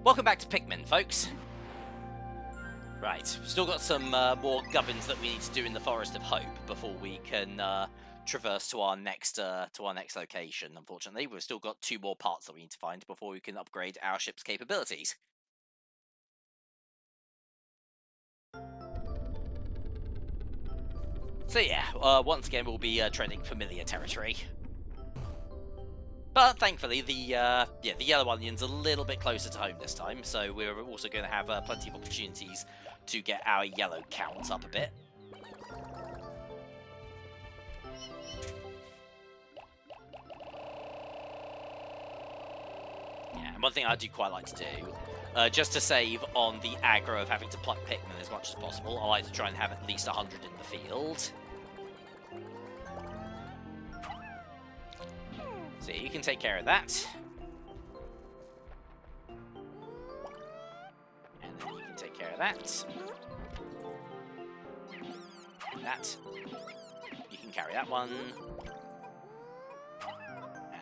Welcome back to Pikmin, folks. Right, we've still got some more gubbins that we need to do in the Forest of Hope before we can traverse to our next location. Unfortunately, we've still got 2 more parts that we need to find before we can upgrade our ship's capabilities. So yeah, once again we'll be treading familiar territory. But thankfully, the yellow onion's a little bit closer to home this time, so we're also going to have plenty of opportunities to get our yellow count up a bit. Yeah, and one thing I do quite like to do, just to save on the aggro of having to pluck Pikmin as much as possible, I like to try and have at least 100 in the field. So you can take care of that. And then you can take care of that. And that. You can carry that one.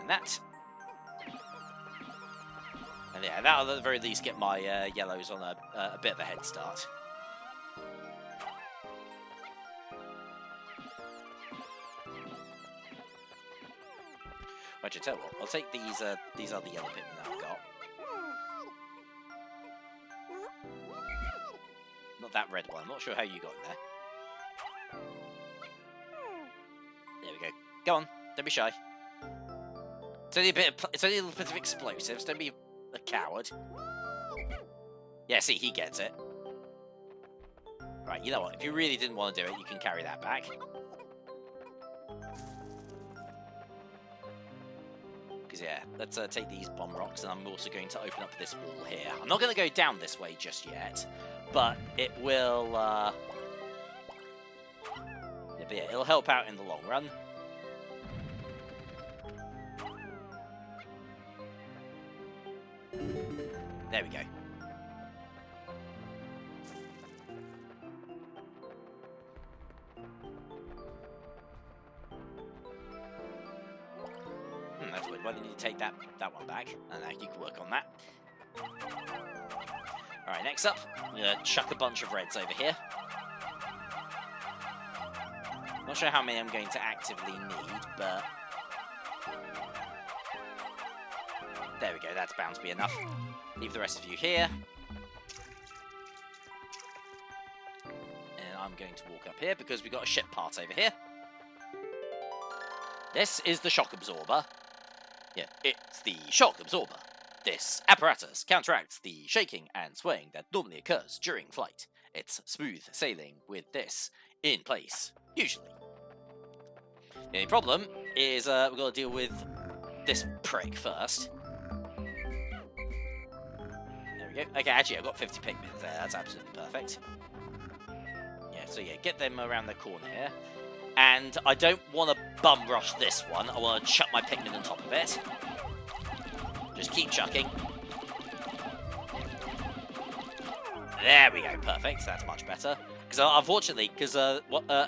And that. And yeah, that'll at the very least get my yellows on a bit of a head start. Actually, tell you what, I'll take these other yellow Pikmin that I've got. Not that red one. I'm not sure how you got in there. There we go. Go on, don't be shy. It's only a little bit of explosives. Don't be a coward. Yeah, see, he gets it. Right, you know what? If you really didn't want to do it, you can carry that back. Yeah, let's take these bomb rocks, and I'm also going to open up this wall here. I'm not going to go down this way just yet, but it will. Yeah, but yeah, it'll help out in the long run. There we go. That's weird. Why didn't you take that one back? I know, you can work on that. Alright, next up, I'm going to chuck a bunch of reds over here. Not sure how many I'm going to actively need, but... there we go, that's bound to be enough. Leave the rest of you here. And I'm going to walk up here because we've got a ship part over here. This is the shock absorber. Yeah, it's the shock absorber. This apparatus counteracts the shaking and swaying that normally occurs during flight. It's smooth sailing with this in place, usually. The only problem is we've got to deal with this prick first. There we go. Okay, actually, I've got 50 Pikmin there. That's absolutely perfect. Yeah, so yeah, get them around the corner here. And I don't want to bum rush this one. I want to chuck my Pikmin on top of it. Just keep chucking. There we go, perfect. That's much better. Because unfortunately,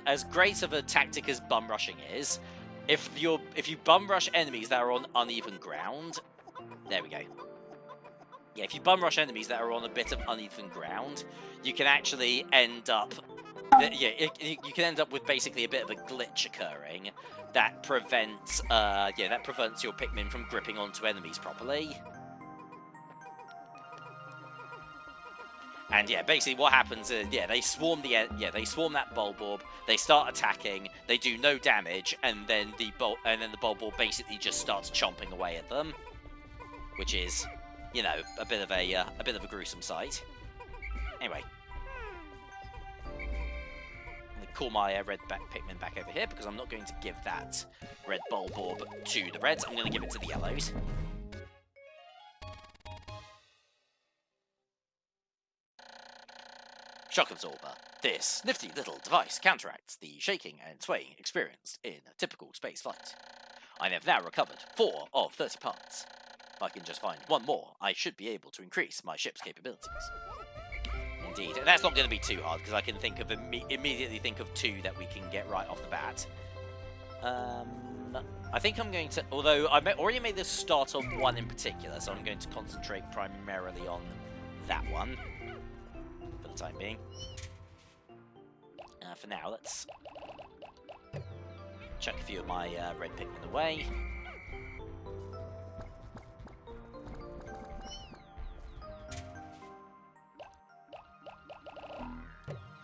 as great of a tactic as bum rushing is, if you bum rush enemies that are on uneven ground, there we go. Yeah, if you bum rush enemies that are on a bit of uneven ground, you can actually end up. Yeah, you can end up with basically a bit of a glitch occurring that prevents your Pikmin from gripping onto enemies properly. And yeah, basically what happens is they swarm that bulb orb, they start attacking, they do no damage, and then the bulb orb basically just starts chomping away at them, which is, you know, a bit of a gruesome sight. Anyway. Call my red Pikmin back over here because I'm not going to give that red bulb orb to the reds. I'm going to give it to the yellows. Shock absorber. This nifty little device counteracts the shaking and swaying experienced in a typical space flight. I have now recovered 4 of 30 parts. If I can just find one more, I should be able to increase my ship's capabilities. Indeed. That's not going to be too hard because I can think of immediately think of 2 that we can get right off the bat. I think I'm going to, although I already made this start on 1 in particular, so I'm going to concentrate primarily on that one for the time being. For now, let's chuck a few of my red Pikmin away.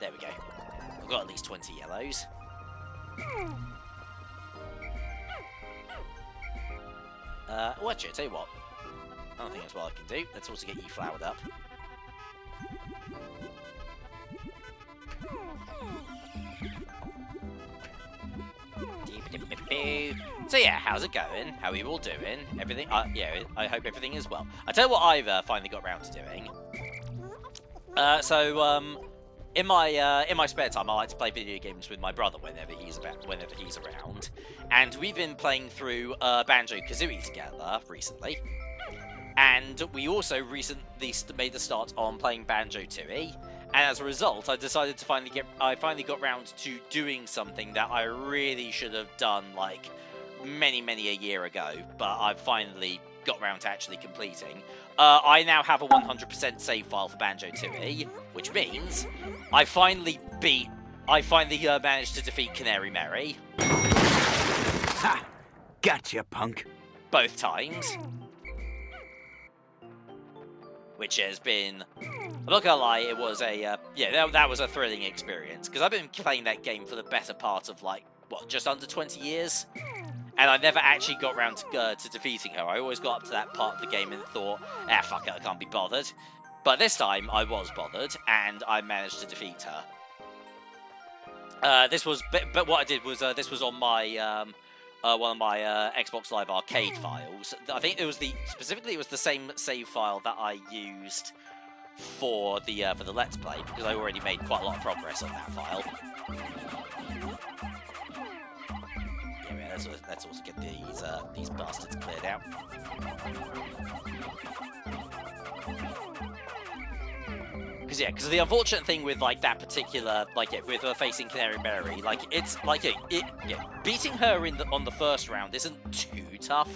There we go. We've got at least 20 yellows. Well, actually, I'll tell you what. I don't think that's what I can do. Let's also get you flowered up. So yeah, how's it going? How are you all doing? Everything? Yeah, I hope everything is well. I tell you what I've finally got around to doing. In my spare time, I like to play video games with my brother whenever he's around, and we've been playing through Banjo-Kazooie together recently, and we also recently made the start on playing Banjo-Tooie, and as a result, I decided to finally got round to doing something that I really should have done like many a year ago, but I've finally got round to actually completing. I now have a 100% save file for Banjo-Tooie, which means I finally managed to defeat Canary Mary. Ha! Gotcha, punk. Both times. Which has been, I'm not gonna lie, it was a, that was a thrilling experience, because I've been playing that game for the better part of, like, what, just under 20 years? And I never actually got round to defeating her. I always got up to that part of the game and thought, fuck it, I can't be bothered. But this time, I was bothered, and I managed to defeat her. But what I did was, this was on my, one of my Xbox Live Arcade files. I think it was specifically it was the same save file that I used for the Let's Play, because I already made quite a lot of progress on that file. Let's also get these bastards cleared out. Because the unfortunate thing with like that particular, with her facing Canary Mary, it's beating her on the first round isn't too tough.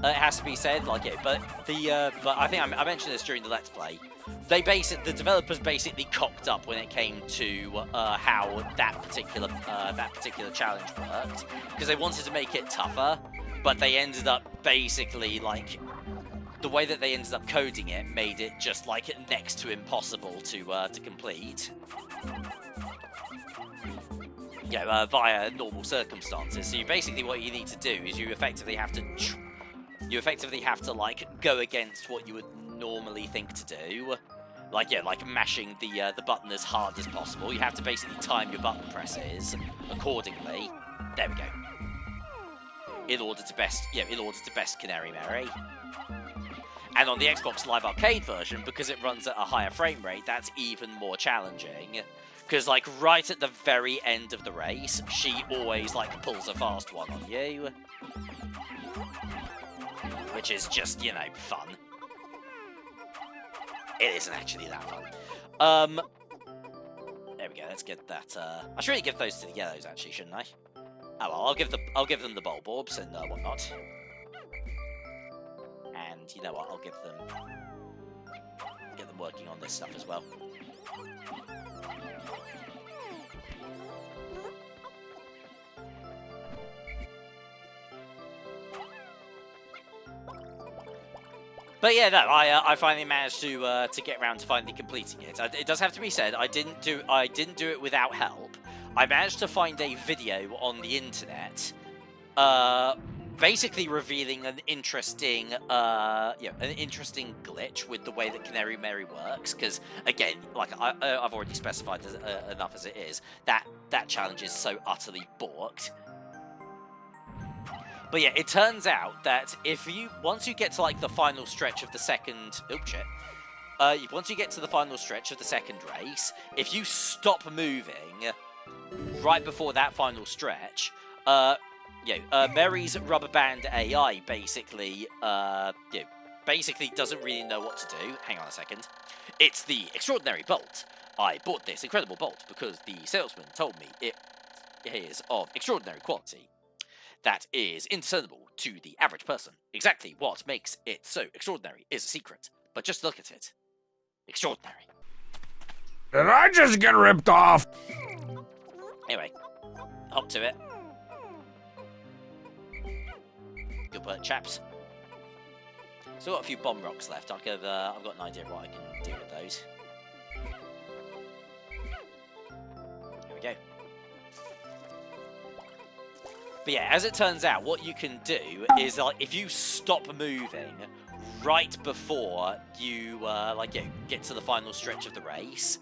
It has to be said, but I think I mentioned this during the Let's Play. The developers basically cocked up when it came to how that particular challenge worked, because they wanted to make it tougher, but they ended up basically the way that they ended up coding it made it just next to impossible to complete. Via normal circumstances. So basically what you need to do is you effectively have to go against what you would normally think to do. Mashing the button as hard as possible. You have to basically time your button presses accordingly. There we go. In order to best Canary Mary. And on the Xbox Live Arcade version, because it runs at a higher frame rate, that's even more challenging. Because, right at the very end of the race, she always, pulls a fast one on you. Which is just, fun. It isn't actually that fun. There we go, let's get that, I should really give those to the yellows, actually, shouldn't I? Oh well, I'll give them the bulb orbs and whatnot. And you know what, I'll get them working on this stuff as well. But yeah, no, I finally managed to get around to finally completing it. It does have to be said, I didn't do it without help. I managed to find a video on the internet, basically revealing an interesting glitch with the way that Canary Mary works. Because again, I've already specified enough as it is, that challenge is so utterly borked. But yeah, it turns out that once you get to the final stretch of the second, once you get to the final stretch of the second race, if you stop moving right before that final stretch, Mary's rubber band AI basically doesn't really know what to do. Hang on a second. It's the extraordinary bolt. I bought this incredible bolt because the salesman told me it is of extraordinary quality. That is indiscernible to the average person. Exactly what makes it so extraordinary is a secret, but just look at it. Extraordinary. Did I just get ripped off? Anyway, hop to it. Good work, chaps. So I've got a few bomb rocks left. I've got an idea of what I can do with those. There we go. But yeah, as it turns out, what you can do is like if you stop moving right before you get to the final stretch of the race,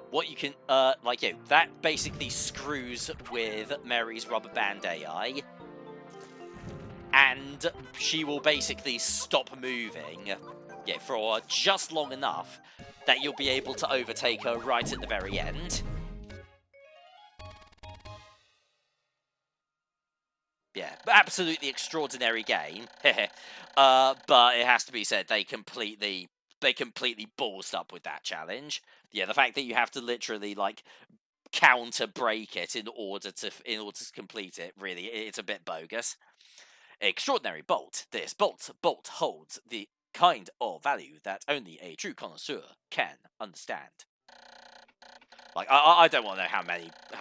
what you can that basically screws with Mary's rubber band AI, and she will basically stop moving for just long enough that you'll be able to overtake her right at the very end. Yeah, absolutely extraordinary game. But it has to be said, they completely ballsed up with that challenge. Yeah, the fact that you have to literally like counter break it in order to complete it, really, it's a bit bogus. Extraordinary bolt. This bolt holds the kind of value that only a true connoisseur can understand. Like, I don't want to know how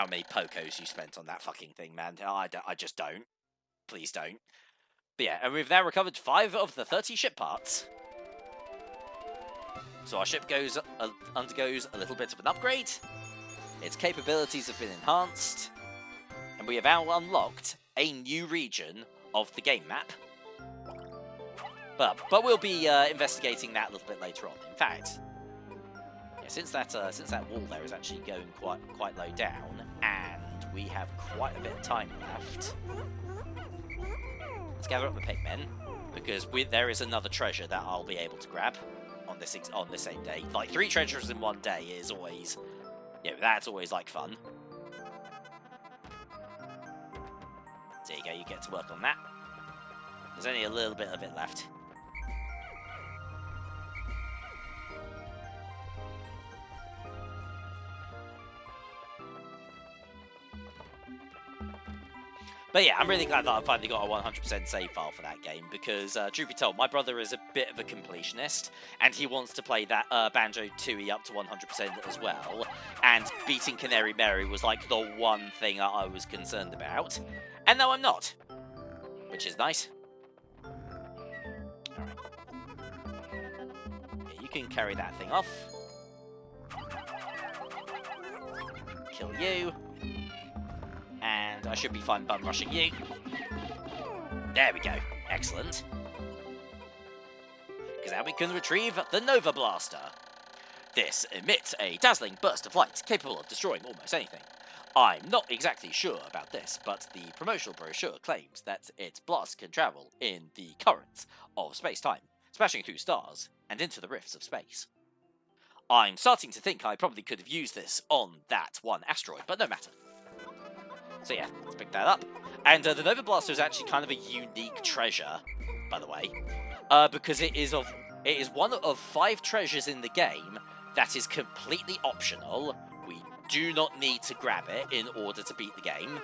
many pocos you spent on that fucking thing, man. I just don't. Please don't. But yeah, and we've now recovered 5 of the 30 ship parts. So our ship undergoes a little bit of an upgrade. Its capabilities have been enhanced. And we have now unlocked a new region of the game map. But we'll be investigating that a little bit later on. In fact, yeah, since that wall there is actually going quite low down, and we have quite a bit of time left. Let's gather up the Pikmin, because there is another treasure that I'll be able to grab on this same day. Like 3 treasures in one day is always, that's always like fun. There you go, you get to work on that. There's only a little bit of it left. But yeah, I'm really glad that I finally got a 100% save file for that game, because, truth be told, my brother is a bit of a completionist, and he wants to play that Banjo-Tooie up to 100% as well, and beating Canary Mary was like the one thing that I was concerned about, and now I'm not, which is nice. Alright. Yeah, you can carry that thing off. Kill you. And I should be fine bum rushing you. There we go. Excellent. Because now we can retrieve the Nova Blaster. This emits a dazzling burst of light capable of destroying almost anything. I'm not exactly sure about this, but the promotional brochure claims that its blast can travel in the currents of space-time, smashing through stars and into the rifts of space. I'm starting to think I probably could have used this on that one asteroid, but no matter. So yeah, let's pick that up. And the Nova Blaster is actually kind of a unique treasure, by the way, because it is one of 5 treasures in the game that is completely optional. We do not need to grab it in order to beat the game.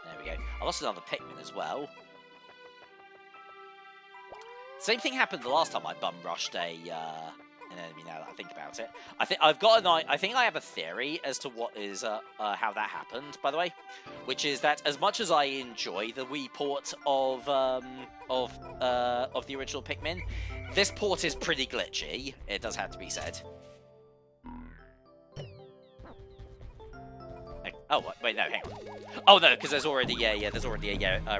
There we go. I lost another Pikmin as well. Same thing happened the last time I bum rushed an enemy. Now that I think about it, I think I have a theory as to what is how that happened. By the way, which is that as much as I enjoy the Wii port of the original Pikmin, this port is pretty glitchy. It does have to be said. Oh wait, no, hang on. Oh no, because there's already a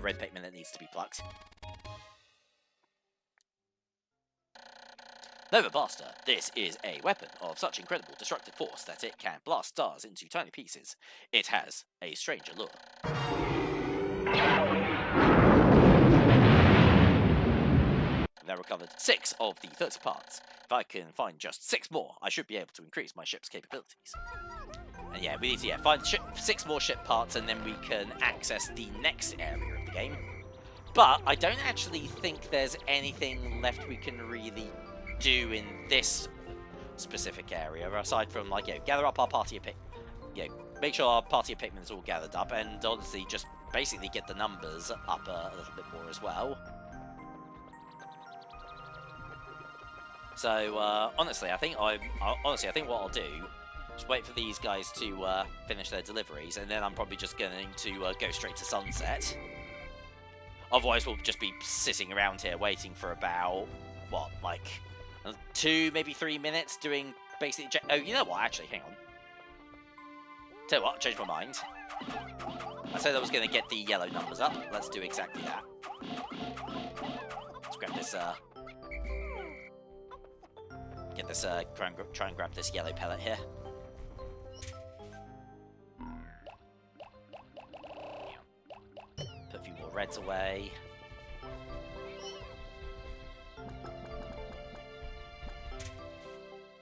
red Pikmin that needs to be plucked. Nova Blaster. This is a weapon of such incredible destructive force that it can blast stars into tiny pieces. It has a strange allure. I've now recovered 6 of the 30 parts. If I can find just 6 more, I should be able to increase my ship's capabilities. And yeah, we need to find 6 more ship parts, and then we can access the next area of the game. But I don't actually think there's anything left we can really do in this specific area, aside from gather up our party of make sure our party of Pikmin is all gathered up, and honestly just basically get the numbers up a little bit more as well. So honestly, I think what I'll do is wait for these guys to finish their deliveries, and then I'm probably just going to go straight to sunset. Otherwise, we'll just be sitting around here waiting for about what, like 2, maybe 3 minutes doing basically. Oh, you know what? Actually, hang on. Tell you what, changed my mind. I said I was going to get the yellow numbers up. Let's do exactly that. Let's grab this. Get this. Try and grab this yellow pellet here. Put a few more reds away.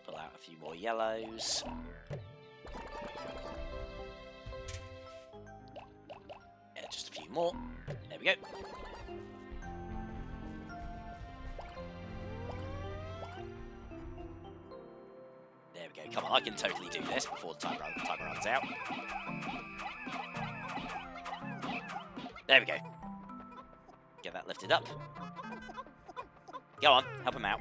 Pull out a few more yellows. Yeah, just a few more. There we go. There we go. Come on, I can totally do this before the timer runs out. There we go. Get that lifted up. Go on, help him out.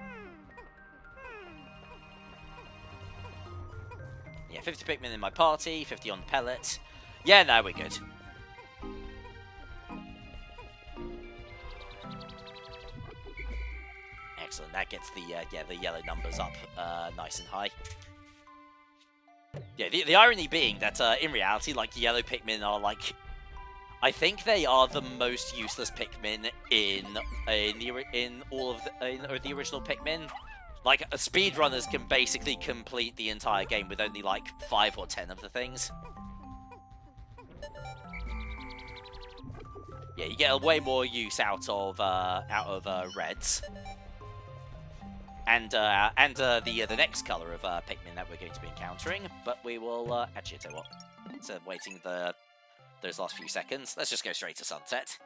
Yeah, 50 Pikmin in my party, 50 on the pellet. Yeah, no, we're good. Excellent, that gets the yellow numbers up nice and high. Yeah, the irony being that in reality, like, yellow Pikmin are like, I think they are the most useless Pikmin in all of the original Pikmin. Like, speedrunners can basically complete the entire game with only like 5 or 10 of the things. Yeah, you get way more use out of reds. And the next color of Pikmin that we're going to be encountering, but we will actually tell you what. Instead of waiting those last few seconds, let's just go straight to sunset.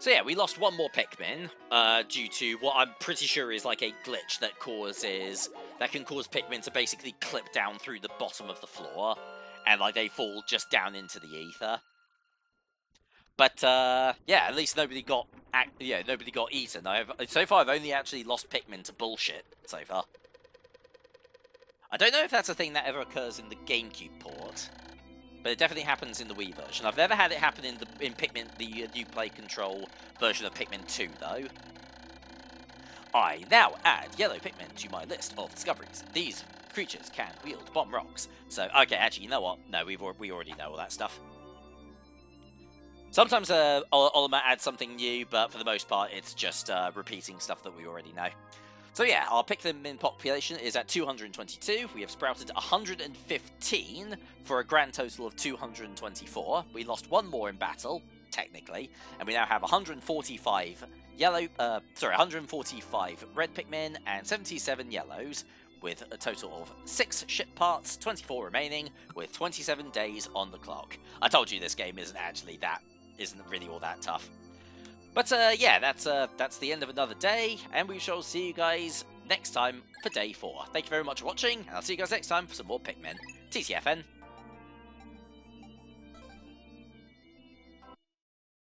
So yeah, we lost one more Pikmin due to what I'm pretty sure is like a glitch that can cause Pikmin to basically clip down through the bottom of the floor, and like they fall just down into the ether. But yeah, at least nobody got eaten. So far I've only actually lost Pikmin to bullshit so far. I don't know if that's a thing that ever occurs in the GameCube port, but it definitely happens in the Wii version. I've never had it happen in Pikmin, the new Play Control version of Pikmin 2, though. I now add yellow Pikmin to my list of discoveries. These creatures can wield bomb rocks. So, okay, actually, you know what? No, we already know all that stuff. Sometimes Olimar adds something new, but for the most part, it's just repeating stuff that we already know. So yeah, our Pikmin population is at 222. We have sprouted 115 for a grand total of 224. We lost one more in battle, technically, and we now have 145 red Pikmin and 77 yellows, with a total of 6 ship parts, 24 remaining, with 27 days on the clock. I told you this game isn't really all that tough. But yeah, that's the end of another day, and we shall see you guys next time for day 4. Thank you very much for watching, and I'll see you guys next time for some more Pikmin. TTFN.